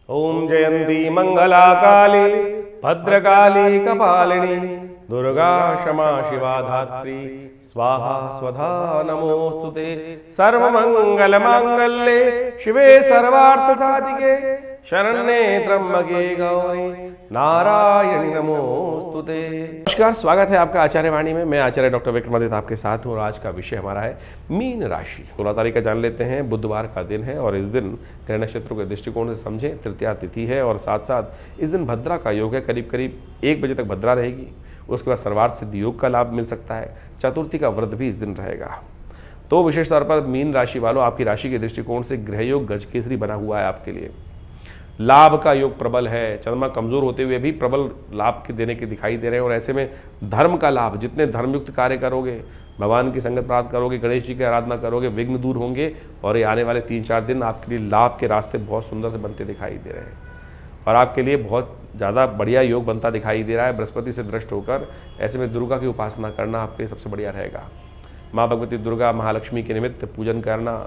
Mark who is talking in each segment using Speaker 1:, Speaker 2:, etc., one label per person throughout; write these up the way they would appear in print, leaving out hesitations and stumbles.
Speaker 1: ओम जयंती मंगला काली भद्रकाली कपालिनी दुर्गा क्षमा शिवा धात्री स्वाहा स्वधा नमोस्तुते। सर्वमंगल मांगल्ये शिवे सर्वार्थ साधिके शरण्ये त्र्यंबके गौरी नारायणी नमोस्तुते। नमस्कार, स्वागत है आपका आचार्य वाणी में। मैं आचार्य डॉक्टर विक्रमादित्य आपके साथ हूँ और आज का विषय हमारा है मीन राशि। 16 तारीख का जान लेते हैं। बुधवार का दिन है और इस दिन ग्रह नक्षत्रों के दृष्टिकोण से समझें, तृतीया तिथि है और साथ साथ इस दिन भद्रा का योग है। करीब करीब 1 बजे तक भद्रा रहेगी, उसके बाद सर्वार्थ सिद्धि योग का लाभ मिल सकता है। चतुर्थी का व्रत भी इस दिन रहेगा। तो विशेष तौर पर मीन राशि वालों, आपकी राशि के दृष्टिकोण से ग्रह योग गजकेसरी बना हुआ है आपके लिए। लाभ का योग प्रबल है, चंद्रमा कमजोर होते हुए भी प्रबल लाभ के देने के दिखाई दे रहे हैं और ऐसे में धर्म का लाभ, जितने धर्मयुक्त कार्य करोगे, भगवान की संगत प्राप्त करोगे, गणेश जी की आराधना करोगे, विघ्न दूर होंगे और ये आने वाले 3-4 दिन आपके लिए लाभ के रास्ते बहुत सुंदर से बनते दिखाई दे रहे हैं और आपके लिए बहुत ज़्यादा बढ़िया योग बनता दिखाई दे रहा है बृहस्पति से दृष्ट होकर। ऐसे में दुर्गा की उपासना करना आपके लिए सबसे बढ़िया रहेगा। माँ भगवती दुर्गा, महालक्ष्मी के निमित्त पूजन करना,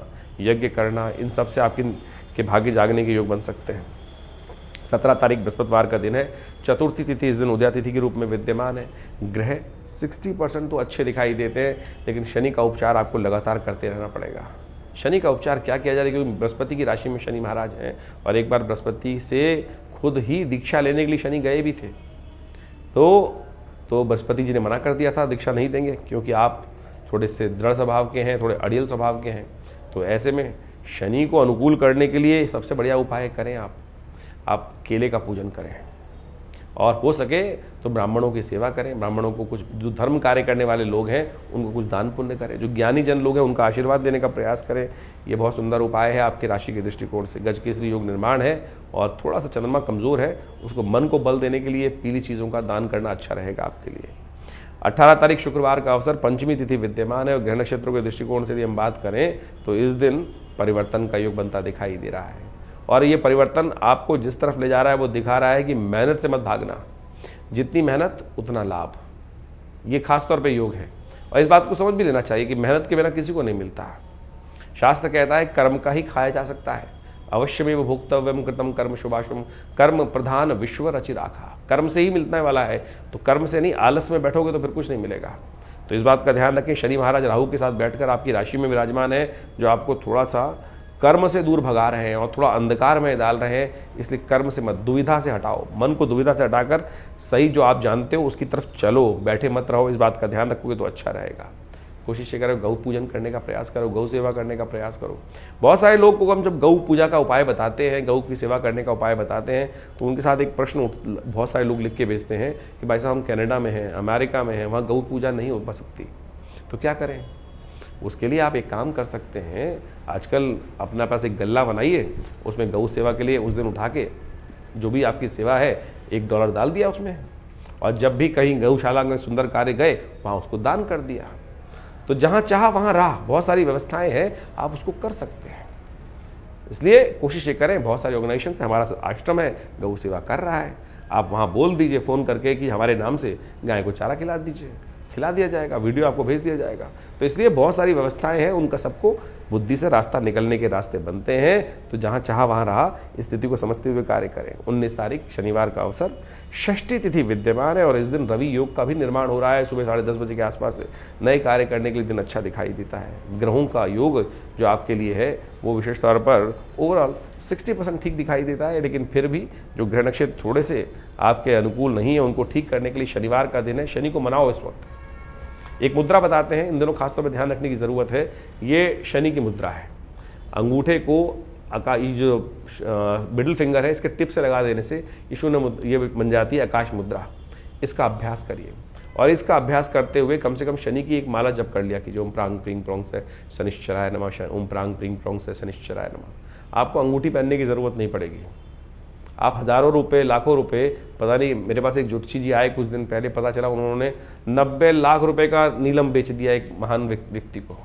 Speaker 1: यज्ञ करना, इन सब से आपके भाग्य जागने के योग बन सकते हैं। 17 तारीख बृहस्पतिवार का दिन है। चतुर्थी तिथि इस दिन उदया तिथि के रूप में विद्यमान है। ग्रह 60% तो अच्छे दिखाई देते हैं, लेकिन शनि का उपचार आपको लगातार करते रहना पड़ेगा। शनि का उपचार क्या किया जाए, क्योंकि बृहस्पति की राशि में शनि महाराज हैं और एक बार बृहस्पति से खुद ही दीक्षा लेने के लिए शनि गए भी थे। तो बृहस्पति जी ने मना कर दिया था, दीक्षा नहीं देंगे, क्योंकि आप थोड़े से दृढ़ स्वभाव के हैं, थोड़े अड़ियल स्वभाव के हैं। तो ऐसे में शनि को अनुकूल करने के लिए सबसे बढ़िया उपाय करें, आप केले का पूजन करें और हो सके तो ब्राह्मणों की सेवा करें। ब्राह्मणों को कुछ, जो धर्म कार्य करने वाले लोग हैं उनको कुछ दान पुण्य करें। जो ज्ञानी जन लोग हैं उनका आशीर्वाद देने का प्रयास करें। ये बहुत सुंदर उपाय है आपकी राशि के दृष्टिकोण से। गजकेसरी योग निर्माण है और थोड़ा सा चंद्रमा कमजोर है, उसको मन को बल देने के लिए पीली चीज़ों का दान करना अच्छा रहेगा आपके लिए। 18 तारीख शुक्रवार का अवसर, पंचमी तिथि विद्यमान है और ग्रह नक्षत्रों के दृष्टिकोण से यदि हम बात करें तो इस दिन परिवर्तन का योग बनता दिखाई दे रहा है और ये परिवर्तन आपको जिस तरफ ले जा रहा है वो दिखा रहा है कि मेहनत से मत भागना, जितनी मेहनत उतना लाभ। ये खास तौर पे योग है और इस बात को समझ भी लेना चाहिए कि मेहनत के बिना किसी को नहीं मिलता। शास्त्र कहता है कर्म का ही खाया जा सकता है। अवश्यमेव भोक्तव्यम कृतम कर्म शुभाशुभम, कर्म प्रधान विश्व रचि राखा। कर्म से ही मिलने वाला है, तो कर्म से नहीं, आलस में बैठोगे तो फिर कुछ नहीं मिलेगा। तो इस बात का ध्यान रखें। शनि महाराज राहु के साथ बैठकर आपकी राशि में विराजमान है, जो आपको थोड़ा सा कर्म से दूर भगा रहे हैं और थोड़ा अंधकार में डाल रहे हैं। इसलिए कर्म से मत, दुविधा से हटाओ, मन को दुविधा से हटाकर सही जो आप जानते हो उसकी तरफ चलो, बैठे मत रहो। इस बात का ध्यान रखोगे तो अच्छा रहेगा। कोशिश करो गौ पूजन करने का प्रयास करो, गौ सेवा करने का प्रयास करो। बहुत सारे लोग को हम जब गौ पूजा का उपाय बताते हैं, गौ की सेवा करने का उपाय बताते हैं, तो उनके साथ एक प्रश्न बहुत सारे लोग लिख के भेजते हैं कि भाई साहब हम कनाडा में हैं, अमेरिका में हैं, वहाँ गौ पूजा नहीं हो सकती, तो क्या करें। उसके लिए आप एक काम कर सकते हैं, आजकल अपना पास एक गल्ला बनाइए, उसमें गौ सेवा के लिए उस दिन उठा के जो भी आपकी सेवा है $1 डाल दिया उसमें, और जब भी कहीं गौशाला में सुंदर कार्य गए वहाँ उसको दान कर दिया। तो जहाँ चाह वहाँ राह, बहुत सारी व्यवस्थाएं हैं, आप उसको कर सकते हैं। इसलिए कोशिश ये करें। बहुत सारे ऑर्गेनाइजेशन से, हमारा आश्रम है गौ सेवा कर रहा है, आप वहाँ बोल दीजिए फ़ोन करके कि हमारे नाम से गाय को चारा खिला दीजिए, खिला दिया जाएगा, वीडियो आपको भेज दिया जाएगा। तो इसलिए बहुत सारी व्यवस्थाएं हैं, उनका सबको बुद्धि से रास्ता निकलने के रास्ते बनते हैं। तो जहां चाह वहां रहा, स्थिति को समझते हुए कार्य करें। 19 तारीख शनिवार का अवसर, षष्ठी तिथि विद्यमान है और इस दिन रवि योग का भी निर्माण हो रहा है। सुबह 10:30 बजे के आसपास से नए कार्य करने के लिए दिन अच्छा दिखाई देता है। ग्रहों का योग जो आपके लिए है वो विशेष तौर पर ओवरऑल 60% ठीक दिखाई देता है, लेकिन फिर भी जो ग्रह नक्षत्र थोड़े से आपके अनुकूल नहीं है, उनको ठीक करने के लिए शनिवार का दिन है। शनि को मनाओ इस वक्त। एक मुद्रा बताते हैं, इन दिनों खासतौर पर ध्यान रखने की ज़रूरत है। ये शनि की मुद्रा है। अंगूठे को ये जो मिडिल फिंगर है, इसके टिप से लगा देने से ये बन जाती है आकाश मुद्रा। इसका अभ्यास करिए और इसका अभ्यास करते हुए कम से कम शनि की एक माला जप कर लिया कीजिए। ओम प्रांग प्रींग प्रोंग से शनिश्चराय नमः, ओम प्रांग प्रींग प्रोंग से शनिश्चराय नमः। आपको अंगूठी पहनने की ज़रूरत नहीं पड़ेगी। आप हज़ारों रुपए, लाखों रुपए, पता नहीं, मेरे पास एक ज्योतिषी जी आए कुछ दिन पहले, पता चला उन्होंने 90 लाख रुपए का नीलम बेच दिया एक महान व्यक्ति को,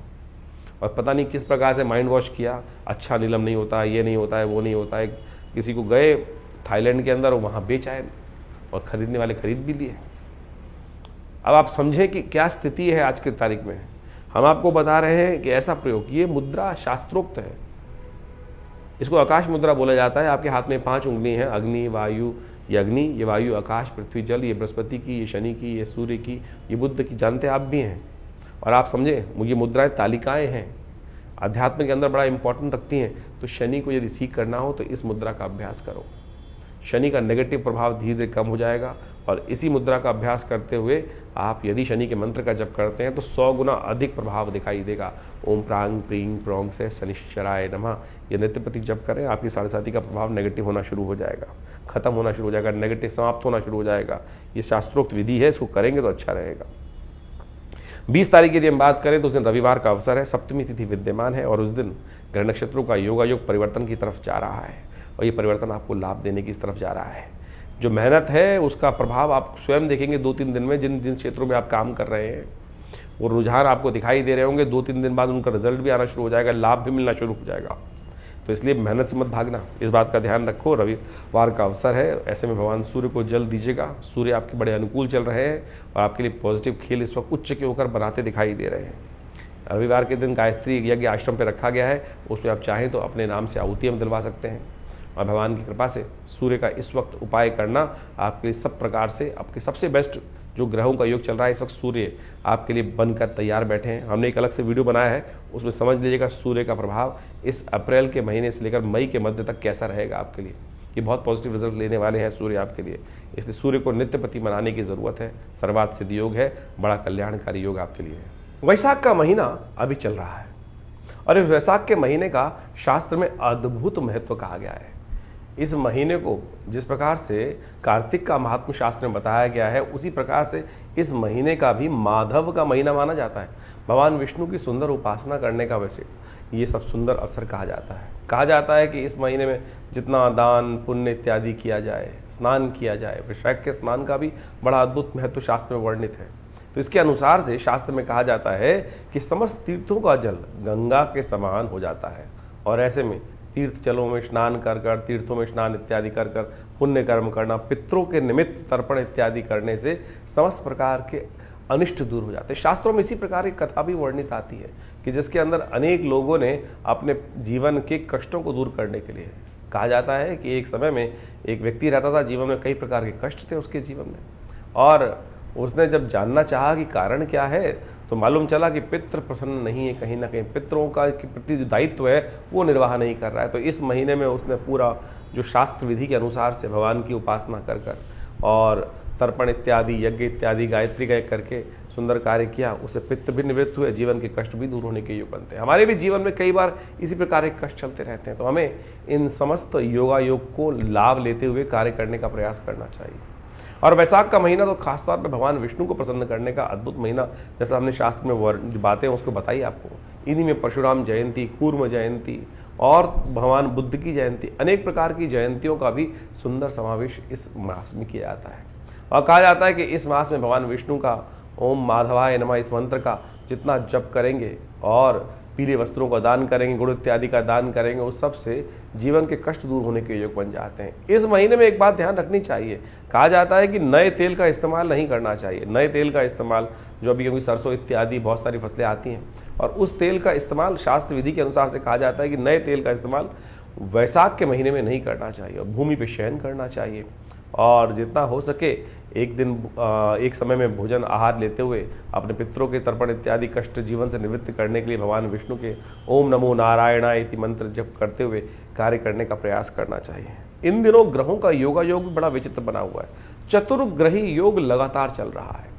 Speaker 1: और पता नहीं किस प्रकार से माइंड वॉश किया। अच्छा नीलम नहीं होता है, ये नहीं होता है, वो नहीं होता है। किसी को गए थाईलैंड के अंदर, वहाँ बेच आए और खरीदने वाले खरीद भी लिए। अब आप समझें कि क्या स्थिति है आज की तारीख में। हम आपको बता रहे हैं कि ऐसा प्रयोग, ये मुद्रा शास्त्रोक्त है, इसको आकाश मुद्रा बोला जाता है। आपके हाथ में 5 उंगली हैं, अग्नि, वायु, ये अग्नि, ये वायु, आकाश, पृथ्वी, जल, ये बृहस्पति की, ये शनि की, ये सूर्य की, ये बुद्ध की, जानते आप भी हैं। और आप समझे, ये मुद्राएं तालिकाएं हैं, अध्यात्म के अंदर बड़ा इंपॉर्टेंट रखती हैं। तो शनि को यदि ठीक करना हो तो इस मुद्रा का अभ्यास करो, शनि का नेगेटिव प्रभाव धीरे धीरे कम हो जाएगा। और इसी मुद्रा का अभ्यास करते हुए आप यदि शनि के मंत्र का जप करते हैं तो 100 गुना अधिक प्रभाव दिखाई देगा। ओम प्रांग प्रींग प्रोंग से शनिश्चराय नमः, ये नित्य प्रति जप करें, आपकी साढ़े का प्रभाव नेगेटिव होना शुरू हो जाएगा, खत्म होना शुरू हो जाएगा, नेगेटिव समाप्त होना शुरू हो जाएगा। ये शास्त्रोक्त विधि है, इसको करेंगे तो अच्छा रहेगा। 20 तारीख की यदि हम बात करें तो उस दिन रविवार का अवसर है, सप्तमी तिथि विद्यमान है और उस दिन ग्रह नक्षत्रों का योगायोग परिवर्तन की तरफ जा रहा है और ये परिवर्तन आपको लाभ देने की इस तरफ जा रहा है। जो मेहनत है उसका प्रभाव आप स्वयं देखेंगे 2-3 दिन में। जिन जिन क्षेत्रों में आप काम कर रहे हैं वो रुझान आपको दिखाई दे रहे होंगे, 2-3 दिन बाद उनका रिजल्ट भी आना शुरू हो जाएगा, लाभ भी मिलना शुरू हो जाएगा। तो इसलिए मेहनत से मत भागना, इस बात का ध्यान रखो। रविवार का अवसर है, ऐसे में भगवान सूर्य को जल दीजिएगा। सूर्य आपके बड़े अनुकूल चल रहे हैं और आपके लिए पॉजिटिव खेल इस वक्त उच्च के होकर बनाते दिखाई दे रहे हैं। रविवार के दिन गायत्री यज्ञ आश्रम पर रखा गया है, उसमें आप चाहें तो अपने नाम से आहुति हम दिलवा सकते हैं। और भगवान की कृपा से सूर्य का इस वक्त उपाय करना आपके लिए सब प्रकार से आपके सबसे बेस्ट जो ग्रहों का योग चल रहा है इस वक्त सूर्य आपके लिए बनकर तैयार बैठे हैं। हमने एक अलग से वीडियो बनाया है, उसमें समझ लीजिएगा सूर्य का प्रभाव इस अप्रैल के महीने से लेकर मई के मध्य तक कैसा रहेगा आपके लिए। ये बहुत पॉजिटिव रिजल्ट लेने वाले हैं सूर्य आपके लिए, इसलिए सूर्य को नित्य प्रति मनाने की ज़रूरत है। सर्वार्थ सिद्ध योग है, बड़ा कल्याणकारी योग आपके लिए है। वैशाख का महीना अभी चल रहा है और इस वैशाख के महीने का शास्त्र में अद्भुत महत्व कहा गया है। इस महीने को जिस प्रकार से कार्तिक का महात्म शास्त्र में बताया गया है उसी प्रकार से इस महीने का भी माधव का महीना माना जाता है। भगवान विष्णु की सुंदर उपासना करने का वैसे ये सब सुंदर अवसर कहा जाता है। कहा जाता है कि इस महीने में जितना दान पुण्य इत्यादि किया जाए, स्नान किया जाए, वैशाख के स्नान का भी बड़ा अद्भुत महत्व शास्त्र में वर्णित है। तो इसके अनुसार से शास्त्र में कहा जाता है कि समस्त तीर्थों का जल गंगा के समान हो जाता है और ऐसे में तीर्थ जलों में स्नान कर कर, तीर्थों में स्नान इत्यादि कर कर पुण्य कर्म करना, पितरों के निमित्त तर्पण इत्यादि करने से समस्त प्रकार के अनिष्ट दूर हो जाते हैं। शास्त्रों में इसी प्रकार की कथा भी वर्णित आती है कि जिसके अंदर अनेक लोगों ने अपने जीवन के कष्टों को दूर करने के लिए, कहा जाता है कि एक समय में एक व्यक्ति रहता था, जीवन में कई प्रकार के कष्ट थे उसके जीवन में, और उसने जब जानना चाहा कि कारण क्या है तो मालूम चला कि पितृ प्रसन्न नहीं है, कहीं ना कहीं पितरों का के प्रति जो दायित्व है वो निर्वाह नहीं कर रहा है। तो इस महीने में उसने पूरा जो शास्त्र विधि के अनुसार से भगवान की उपासना कर कर और तर्पण इत्यादि, यज्ञ इत्यादि, गायत्री का करके सुंदर कार्य किया, उससे पितृ भी निवृत्त हुए, जीवन के कष्ट भी दूर होने के योग बनते हैं। हमारे भी जीवन में कई बार इसी प्रकार के कष्ट चलते रहते हैं, तो हमें इन समस्त योगायोग को लाभ लेते हुए कार्य करने का प्रयास करना चाहिए। और वैशाख का महीना तो खासतौर पर भगवान विष्णु को प्रसन्न करने का अद्भुत महीना, जैसा हमने शास्त्र में बातें उसको बताई आपको। इन्हीं में परशुराम जयंती, कूर्म जयंती और भगवान बुद्ध की जयंती, अनेक प्रकार की जयंतियों का भी सुंदर समावेश इस मास में किया जाता है। और कहा जाता है कि इस मास में भगवान विष्णु का ओम माधवाय नमः इस मंत्र का जितना जप करेंगे और पीले वस्त्रों का दान करेंगे, गुड़ इत्यादि का दान करेंगे, उस सब से जीवन के कष्ट दूर होने के योग बन जाते हैं। इस महीने में एक बात ध्यान रखनी चाहिए, कहा जाता है कि नए तेल का इस्तेमाल नहीं करना चाहिए। नए तेल का इस्तेमाल जो अभी क्योंकि सरसों इत्यादि बहुत सारी फसलें आती हैं और उस तेल का इस्तेमाल शास्त्र विधि के अनुसार से कहा जाता है कि नए तेल का इस्तेमाल वैशाख के महीने में नहीं करना चाहिए और भूमि पर शयन करना चाहिए। और जितना हो सके एक दिन एक समय में भोजन आहार लेते हुए अपने पितरों के तर्पण इत्यादि कष्ट जीवन से निवृत्त करने के लिए भगवान विष्णु के ओम नमो नारायणाय इति मंत्र जप करते हुए कार्य करने का प्रयास करना चाहिए। इन दिनों ग्रहों का योगायोग भी बड़ा विचित्र बना हुआ है। चतुर्ग्रही योग लगातार चल रहा है।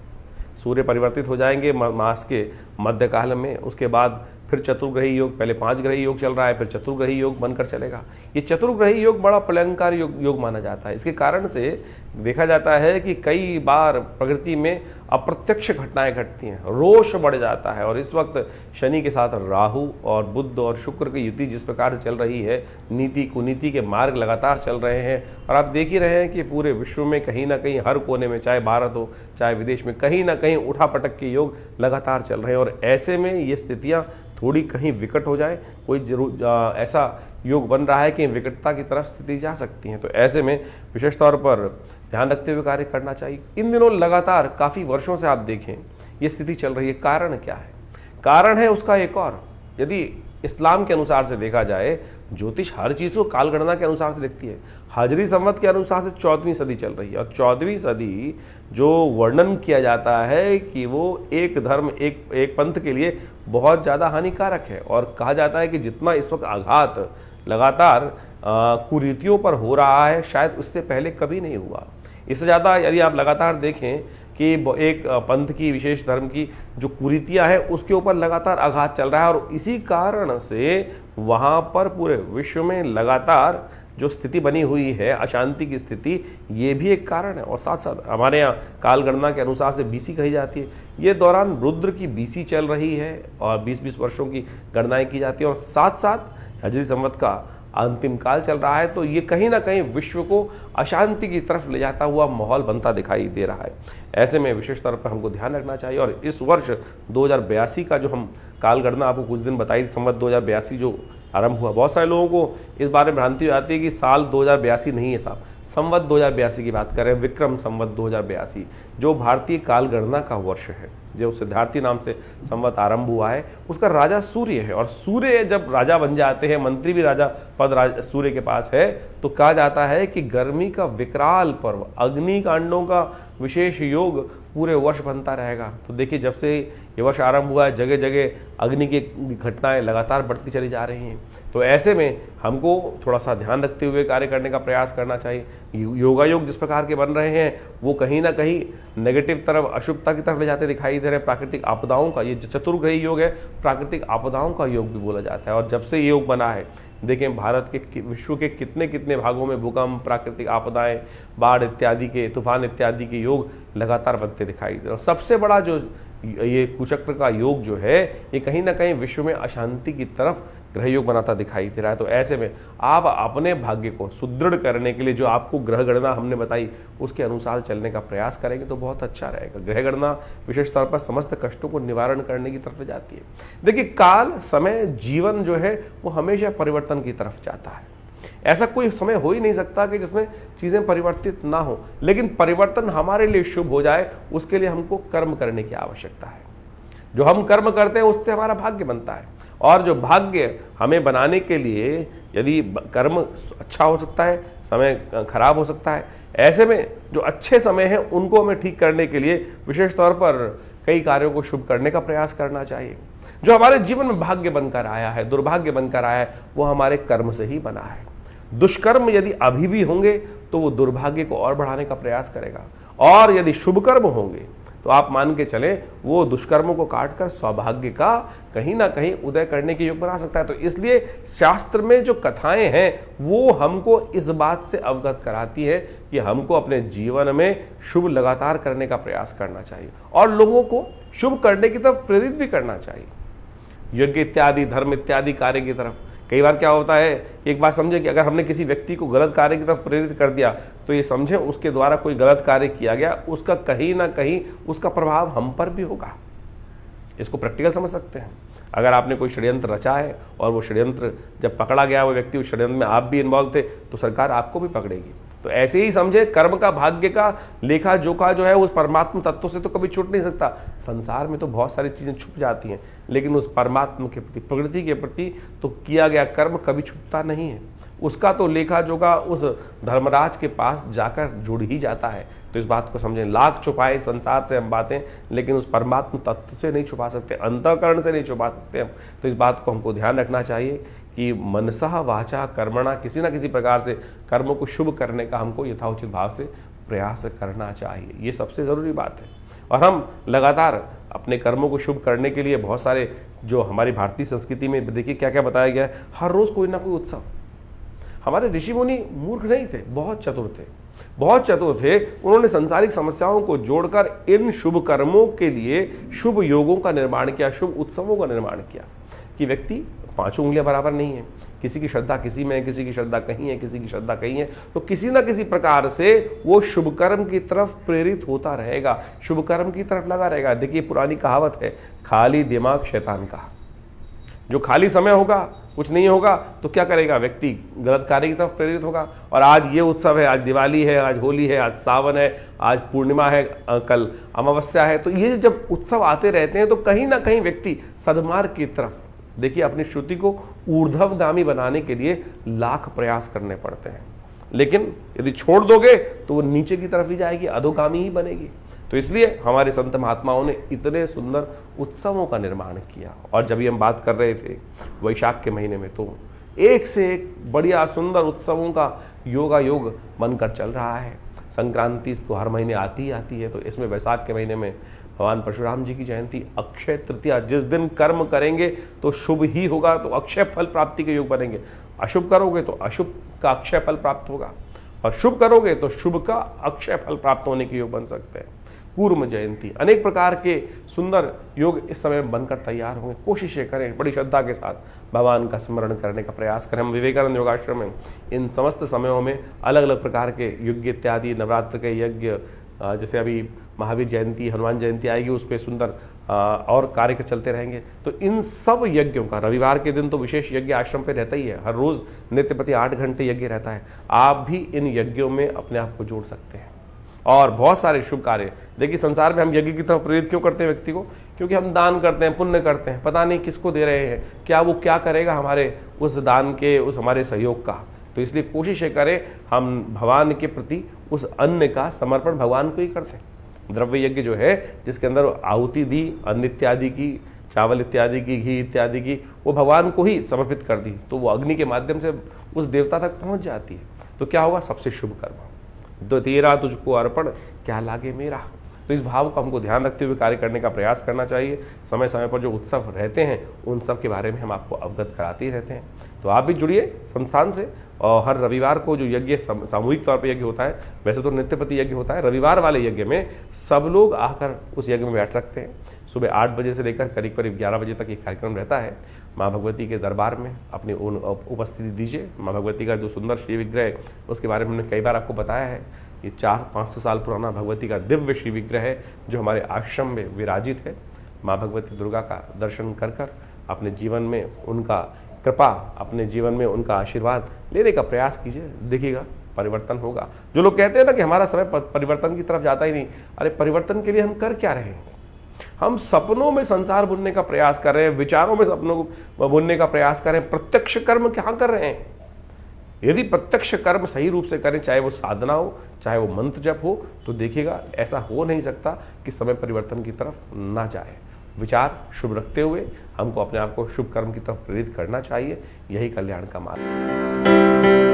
Speaker 1: सूर्य परिवर्तित हो जाएंगे मास के मध्यकाल में, उसके बाद फिर चतुर्ग्रही योग, पहले 5 ग्रही योग चल रहा है, फिर चतुर्ग्रही योग बनकर चलेगा। ये चतुर्ग्रही योग बड़ा प्रलंकार योग माना जाता है। इसके कारण से देखा जाता है कि कई बार प्रकृति में अप्रत्यक्ष घटनाएं घटती हैं, रोष बढ़ जाता है। और इस वक्त शनि के साथ राहु और बुध और शुक्र की युति जिस प्रकार से चल रही है, नीति कुनीति के मार्ग लगातार चल रहे हैं और आप देख ही रहे हैं कि पूरे विश्व में कहीं ना कहीं हर कोने में, चाहे भारत हो चाहे विदेश में, कहीं ना कहीं उठापटक के योग लगातार चल रहे हैं। और ऐसे में ये स्थितियाँ थोड़ी कहीं विकट हो जाए, कोई जरूर ऐसा योग बन रहा है कि विकटता की तरफ स्थिति जा सकती है। तो ऐसे में विशेष तौर पर ध्यान रखते हुए कार्य करना चाहिए। इन दिनों लगातार काफ़ी वर्षों से आप देखें ये स्थिति चल रही है। कारण क्या है? कारण है उसका एक और, यदि इस्लाम के अनुसार से देखा जाए, ज्योतिष हर चीज को काल गणना के अनुसार से देखती है। हाजरी संवत के अनुसार से 14वीं सदी चल रही है और 14वीं सदी जो वर्णन किया जाता है कि वो एक धर्म एक पंथ के लिए बहुत ज़्यादा हानिकारक है। और कहा जाता है कि जितना इस वक्त आघात लगातार कुरीतियों पर हो रहा है शायद उससे पहले कभी नहीं हुआ। इससे ज़्यादा यदि आप लगातार देखें कि एक पंथ की विशेष धर्म की जो कुरीतियां हैं उसके ऊपर लगातार आघात चल रहा है और इसी कारण से वहाँ पर पूरे विश्व में लगातार जो स्थिति बनी हुई है अशांति की स्थिति, ये भी एक कारण है। और साथ साथ हमारे यहाँ काल गणना के अनुसार से बीसी कही जाती है। ये दौरान रुद्र की बीसी चल रही है और 20-20 वर्षों की गणनाएं की जाती है और साथ साथ हजरी संवत का अंतिम काल चल रहा है। तो ये कहीं ना कहीं विश्व को अशांति की तरफ ले जाता हुआ माहौल बनता दिखाई दे रहा है। ऐसे में विशेष तौर पर हमको ध्यान रखना चाहिए। और इस वर्ष 2082 का जो हम काल गणना आपको कुछ दिन बताई, संवत 2082 जो आरंभ हुआ, बहुत सारे लोगों को इस बारे में भ्रांति हो जाती है कि साल 2082 नहीं है साहब, संवत 2082 की बात करें, विक्रम संवत 2082 जो भारतीय काल गणना का वर्ष है, जो सिद्धार्थी नाम से संवत आरंभ हुआ है। उसका राजा सूर्य है और सूर्य जब राजा बन जाते हैं, मंत्री भी राजा पद सूर्य के पास है, तो कहा जाता है कि गर्मी का विकराल पर्व, अग्निकांडों का विशेष योग पूरे वर्ष बनता रहेगा। तो देखिए जब से ये वर्ष आरंभ हुआ है जगह जगह अग्नि की घटनाएं लगातार बढ़ती चली जा रही हैं। तो ऐसे में हमको थोड़ा सा ध्यान रखते हुए कार्य करने का प्रयास करना चाहिए। योगायोग जिस प्रकार के बन रहे हैं वो कहीं ना कहीं नेगेटिव तरफ, अशुभता की तरफ ले जाते दिखाई दे रहे हैं। प्राकृतिक आपदाओं का ये चतुर्ग्रही योग है, प्राकृतिक आपदाओं का योग भी बोला जाता है। और जब से ये योग बना है देखें भारत के विश्व के कितने कितने भागों में भूकंप, प्राकृतिक आपदाएं, बाढ़ इत्यादि के, तूफान इत्यादि के योग लगातार बनते दिखाई दे रहे हैं। और सबसे बड़ा जो ये कुचक्र का योग जो है ये कहीं ना कहीं विश्व में अशांति की तरफ ग्रह योग बनाता दिखाई दे रहा है। तो ऐसे में आप अपने भाग्य को सुदृढ़ करने के लिए जो आपको ग्रह गणना हमने बताई उसके अनुसार चलने का प्रयास करेंगे तो बहुत अच्छा रहेगा। ग्रह गणना विशेष तौर पर समस्त कष्टों को निवारण करने की तरफ जाती है। देखिए काल, समय, जीवन जो है वो हमेशा परिवर्तन की तरफ जाता है। ऐसा कोई समय हो ही नहीं सकता कि जिसमें चीजें परिवर्तित ना हो, लेकिन परिवर्तन हमारे लिए शुभ हो जाए उसके लिए हमको कर्म करने की आवश्यकता है। जो हम कर्म करते हैं उससे हमारा भाग्य बनता है और जो भाग्य हमें बनाने के लिए यदि कर्म अच्छा हो सकता है, समय खराब हो सकता है। ऐसे में जो अच्छे समय हैं उनको हमें ठीक करने के लिए विशेष तौर पर कई कार्यों को शुभ करने का प्रयास करना चाहिए। जो हमारे जीवन में भाग्य बनकर आया है, दुर्भाग्य बनकर आया है, वो हमारे कर्म से ही बना है। दुष्कर्म यदि अभी भी होंगे तो वो दुर्भाग्य को और बढ़ाने का प्रयास करेगा और यदि शुभ कर्म होंगे तो आप मान के चले वो दुष्कर्मों को काटकर सौभाग्य का कहीं ना कहीं उदय करने के योग बना सकता है। तो इसलिए शास्त्र में जो कथाएं हैं वो हमको इस बात से अवगत कराती है कि हमको अपने जीवन में शुभ लगातार करने का प्रयास करना चाहिए और लोगों को शुभ करने की तरफ प्रेरित भी करना चाहिए, यज्ञ इत्यादि, धर्म इत्यादि कार्य की तरफ। कई बार क्या होता है, एक बात समझे कि अगर हमने किसी व्यक्ति को गलत कार्य की तरफ प्रेरित कर दिया तो ये समझे उसके द्वारा कोई गलत कार्य किया गया, उसका कहीं ना कहीं उसका प्रभाव हम पर भी होगा। इसको प्रैक्टिकल समझ सकते हैं। अगर आपने कोई षड्यंत्र रचा है और वो षड्यंत्र जब पकड़ा गया, वो व्यक्ति उस षड्यंत्र में आप भी इन्वॉल्व थे, तो सरकार आपको भी पकड़ेगी। तो ऐसे ही समझे कर्म का, भाग्य का लेखा जोखा जो है उस परमात्मा तत्व से तो कभी छूट नहीं सकता। संसार में तो बहुत सारी चीजें छुप जाती हैं, लेकिन उस परमात्मा के प्रति, प्रकृति के प्रति तो किया गया कर्म कभी छुपता नहीं है। उसका तो लेखा जोखा उस धर्मराज के पास जाकर जुड़ ही जाता है। तो इस बात को समझें, लाख छुपाए संसार से हम बातें, लेकिन उस परमात्मा तत्व से नहीं छुपा सकते, अंतःकरण से नहीं छुपा सकते हम। तो इस बात को हमको ध्यान रखना चाहिए कि मनसा वाचा कर्मणा, किसी ना किसी प्रकार से कर्मों को शुभ करने का हमको यथाउचित भाव से प्रयास करना चाहिए। ये सबसे ज़रूरी बात है। और हम लगातार अपने कर्मों को शुभ करने के लिए बहुत सारे, जो हमारी भारतीय संस्कृति में देखिए क्या क्या बताया गया है, हर रोज़ कोई ना कोई उत्सव। हमारे ऋषि मुनि मूर्ख नहीं थे, बहुत चतुर थे, बहुत चतुर थे। उन्होंने संसारिक समस्याओं को जोड़कर इन शुभ कर्मों के लिए शुभ योगों का निर्माण किया, शुभ उत्सवों का निर्माण किया। कि व्यक्ति पांचों उंगलियां बराबर नहीं है, किसी की श्रद्धा किसी में है, किसी की श्रद्धा कहीं है, किसी की श्रद्धा कहीं है, तो किसी ना किसी प्रकार से वो शुभ कर्म की तरफ प्रेरित होता रहेगा, शुभ कर्म की तरफ लगा रहेगा। देखिए पुरानी कहावत है, खाली दिमाग शैतान का। जो खाली समय होगा, कुछ नहीं होगा, तो क्या करेगा व्यक्ति, गलत कार्य की तरफ प्रेरित होगा। और आज ये उत्सव है, आज दिवाली है, आज होली है, आज सावन है, आज पूर्णिमा है, कल अमावस्या है, तो ये जब उत्सव आते रहते हैं तो कहीं ना कहीं व्यक्ति सद्मार्ग की तरफ देखिए, अपनी श्रुति को ऊर्ध्वगामी बनाने के लिए लाख प्रयास करने पड़ते हैं, लेकिन यदि छोड़ दोगे तो वो नीचे की तरफ ही जाएगी, अधोगामी ही बनेगी। तो इसलिए हमारे संत महात्माओं ने इतने सुंदर उत्सवों का निर्माण किया। और जब भी हम बात कर रहे थे वैशाख के महीने में, तो एक से एक बढ़िया सुंदर उत्सवों का योगायोग बनकर चल रहा है। संक्रांति तो हर महीने आती ही आती है, तो इसमें वैशाख के महीने में भगवान परशुराम जी की जयंती, अक्षय तृतीया, जिस दिन कर्म करेंगे तो शुभ ही होगा, तो अक्षय फल प्राप्ति के योग बनेंगे। अशुभ करोगे तो अशुभ का अक्षय फल प्राप्त होगा, और शुभ करोगे तो शुभ का अक्षय फल प्राप्त होने के योग बन सकते हैं। कूर्म जयंती, अनेक प्रकार के सुंदर योग इस समय बनकर तैयार होंगे। कोशिशें करें, बड़ी श्रद्धा के साथ भगवान का स्मरण करने का प्रयास करें। हम विवेकानंद योगाश्रम में इन समस्त समयों में अलग अलग प्रकार के यज्ञ इत्यादि, नवरात्र के यज्ञ, जैसे अभी महावीर जयंती, हनुमान जयंती आएगी, उस पर सुंदर और कार्य चलते रहेंगे। तो इन सब यज्ञों का रविवार के दिन तो विशेष यज्ञ आश्रम पे रहता ही है, हर रोज नित्य प्रति 8 घंटे यज्ञ रहता है। आप भी इन यज्ञों में अपने आप को जोड़ सकते हैं और बहुत सारे शुभ कार्य। देखिए, संसार में हम यज्ञ की तरफ प्रेरित क्यों करते हैं व्यक्ति को? क्योंकि हम दान करते हैं, पुण्य करते हैं, पता नहीं किसको दे रहे हैं, क्या वो क्या करेगा हमारे उस दान के, उस हमारे सहयोग का। तो इसलिए कोशिश करें हम भगवान के प्रति उस अन्न का समर्पण भगवान को ही करते हैं। द्रव्य यज्ञ जो है, जिसके अंदर आहुति दी, अन्न इत्यादि की, चावल इत्यादि की, घी इत्यादि की, वो भगवान को ही समर्पित कर दी, तो वो अग्नि के माध्यम से उस देवता तक पहुंच जाती है। तो क्या होगा? सबसे शुभ कर्म। तो तेरा तुझको अर्पण, क्या लागे मेरा। तो इस भाव को हमको ध्यान रखते हुए कार्य करने का प्रयास करना चाहिए। समय समय पर जो उत्सव रहते हैं उन सब के बारे में हम आपको अवगत कराते ही रहते हैं। तो आप भी जुड़िए संस्थान से, और हर रविवार को जो यज्ञ सामूहिक तौर पर यज्ञ होता है, वैसे तो नित्यपति यज्ञ होता है, रविवार वाले यज्ञ में सब लोग आकर उस यज्ञ में बैठ सकते हैं। सुबह 8 बजे से लेकर करीब करीब 11 बजे तक ये कार्यक्रम रहता है। माँ भगवती के दरबार में अपनी उपस्थिति दीजिए। माँ भगवती का जो सुंदर श्री विग्रह है उसके बारे में हमने कई बार आपको बताया है। ये 400-500 साल पुराना भगवती का दिव्य श्री विग्रह है जो हमारे आश्रम में विराजित है। माँ भगवती दुर्गा का दर्शन कर कर अपने जीवन में उनका कृपा, अपने जीवन में उनका आशीर्वाद लेने का प्रयास कीजिए, देखिएगा परिवर्तन होगा। जो लोग कहते हैं ना कि हमारा समय परिवर्तन की तरफ जाता ही नहीं, अरे परिवर्तन के लिए हम कर क्या रहे हैं? हम सपनों में संसार बुनने का प्रयास कर रहे हैं, विचारों में सपनों को बुनने का प्रयास कर रहे हैं। प्रत्यक्ष कर्म क्या कर रहे हैं? यदि प्रत्यक्ष कर्म सही रूप से करें, चाहे वो साधना हो, चाहे वो मंत्र जप हो, तो देखिएगा ऐसा हो नहीं सकता कि समय परिवर्तन की तरफ ना जाए। विचार शुभ रखते हुए हमको अपने आप को शुभ कर्म की तरफ प्रेरित करना चाहिए। यही कल्याण का मार्ग।